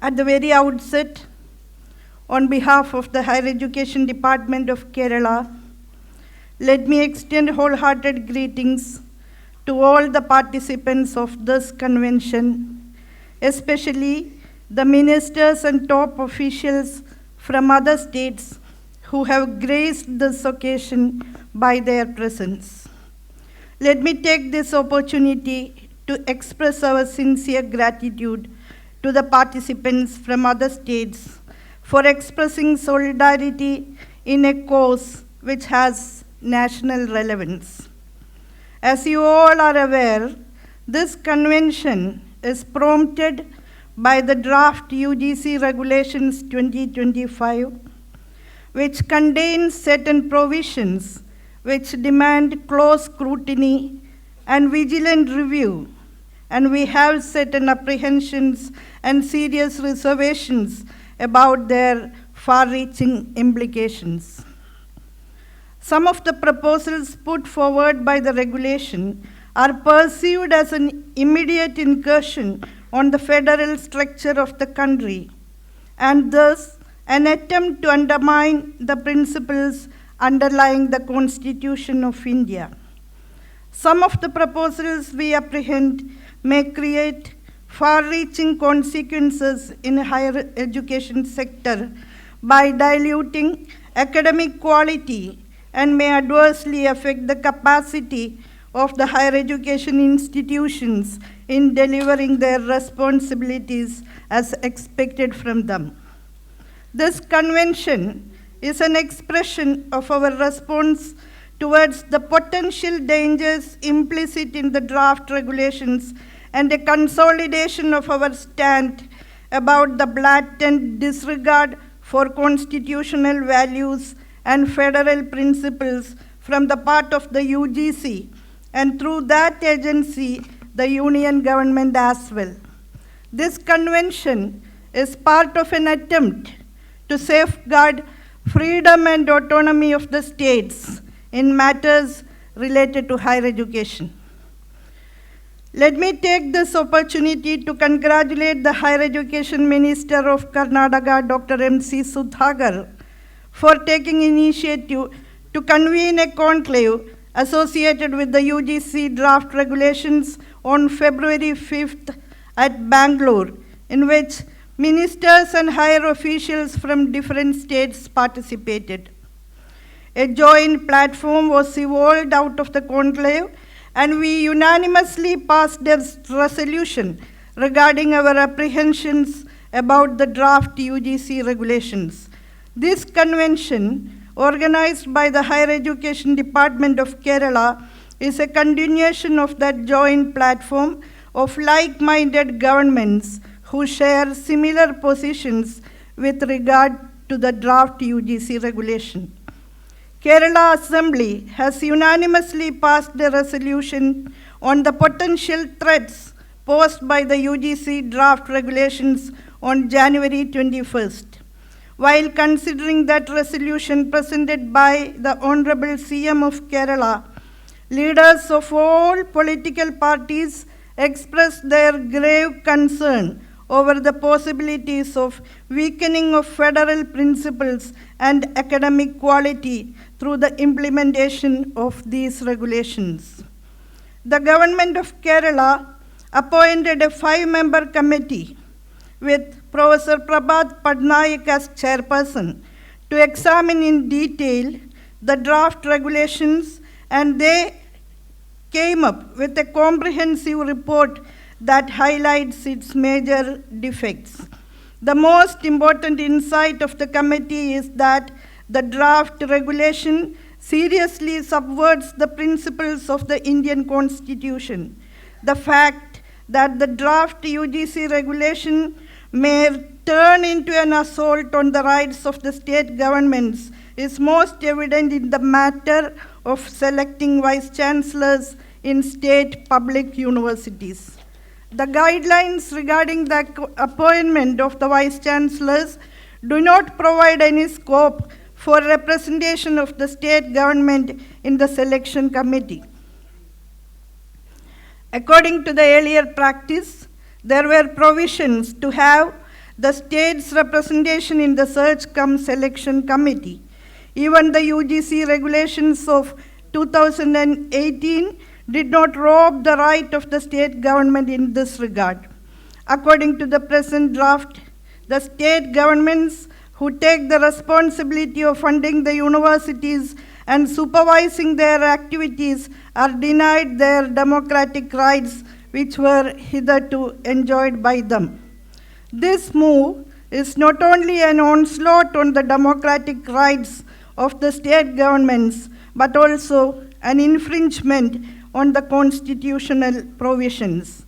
At the very outset, on behalf of the Higher Education Department of Kerala, let me extend wholehearted greetings to all the participants of this convention, especially the ministers and top officials from other states who have graced this occasion by their presence. Let me take this opportunity to express our sincere gratitude to the participants from other states for expressing solidarity in a cause which has national relevance. As you all are aware, this convention is prompted by the draft UGC Regulations 2025, which contains certain provisions which demand close scrutiny and vigilant review, and we have certain apprehensions and serious reservations about their far-reaching implications. Some of the proposals put forward by the regulation are perceived as an immediate incursion on the federal structure of the country, and thus an attempt to undermine the principles underlying the Constitution of India. Some of the proposals we apprehend may create far-reaching consequences in the higher education sector by diluting academic quality and may adversely affect the capacity of the higher education institutions in delivering their responsibilities as expected from them. This convention is an expression of our response towards the potential dangers implicit in the draft regulations and a consolidation of our stand about the blatant disregard for constitutional values and federal principles from the part of the UGC and through that agency, the union government as well. This convention is part of an attempt to safeguard freedom and autonomy of the states in matters related to higher education. Let me take this opportunity to congratulate the Higher Education Minister of Karnataka, Dr. M.C. Sudhakar, for taking initiative to convene a conclave associated with the UGC draft regulations on February 5th at Bangalore, in which ministers and higher officials from different states participated. A joint platform was evolved out of the conclave, and we unanimously passed a resolution regarding our apprehensions about the draft UGC regulations. This convention, organized by the Higher Education Department of Kerala, is a continuation of that joint platform of like-minded governments who share similar positions with regard to the draft UGC regulation. Kerala Assembly has unanimously passed a resolution on the potential threats posed by the UGC draft regulations on January 21st. While considering that resolution presented by the Honorable CM of Kerala, leaders of all political parties expressed their grave concern over the possibilities of weakening of federal principles and academic quality through the implementation of these regulations. The government of Kerala appointed a 5-member committee with Professor Prabhat Patnaik as chairperson to examine in detail the draft regulations, and they came up with a comprehensive report that highlights its major defects. The most important insight of the committee is that the draft regulation seriously subverts the principles of the Indian Constitution. The fact that the draft UGC regulation may turn into an assault on the rights of the state governments is most evident in the matter of selecting vice chancellors in state public universities. The guidelines regarding the appointment of the vice chancellors do not provide any scope for representation of the state government in the selection committee. According to the earlier practice, there were provisions to have the state's representation in the search cum selection committee. Even the UGC regulations of 2018 did not rob the right of the state government in this regard. According to the present draft, the state governments who take the responsibility of funding the universities and supervising their activities are denied their democratic rights which were hitherto enjoyed by them. This move is not only an onslaught on the democratic rights of the state governments, but also an infringement on the constitutional provisions.